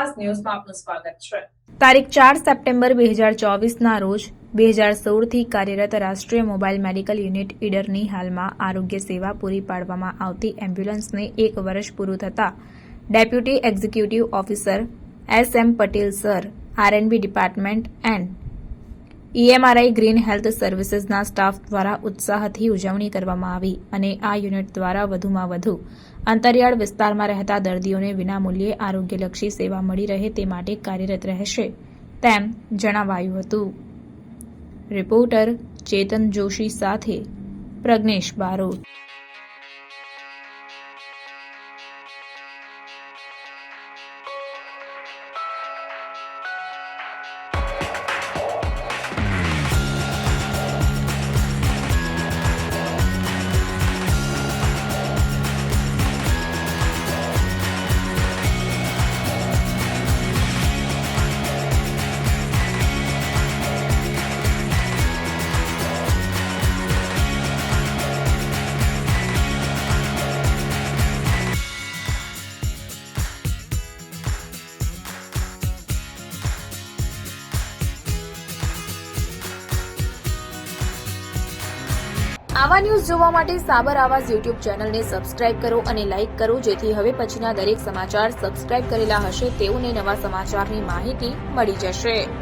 ખાસ ન્યૂઝમાં આપનું સ્વાગત છે। તારીખ 4 સપ્ટેમ્બર 2024ના રોજ 2016થી કાર્યરત રાષ્ટ્રીય મોબાઈલ મેડિકલ યુનિટ ઈડરની હાલમાં આરોગ્ય સેવા પૂરી પાડવામાં આવતી એમ્બ્યુલન્સને 1 વર્ષ પૂરું થતાં deputy executive officer SM Patel sir, R&B department and EMRI green health સર્વિસીસના સ્ટાફ દ્વારા ઉત્સાહથી ઉજવણી કરવામાં આવી અને આ યુનિટ દ્વારા વધુમાં વધુ અંતરિયાળ વિસ્તારમાં રહેતા દર્દીઓને વિનામૂલ્યે આરોગ્યલક્ષી સેવા મળી રહે તે માટે કાર્યરત રહેશે તેમ જણાવાયું હતું। રિપોર્ટર ચેતન જોશી સાથે પ્રજ્ઞેશ બારોટ। આવા ન્યૂઝ જોવા માટે સાબર આવાઝ યુટ્યુબ ચેનલને સબસ્ક્રાઇબ કરો અને લાઇક કરો, જેથી હવે પછીના દરેક સમાચાર સબસ્ક્રાઇબ કરેલા હશે તેઓને નવા સમાચારની માહિતી મળી જશે।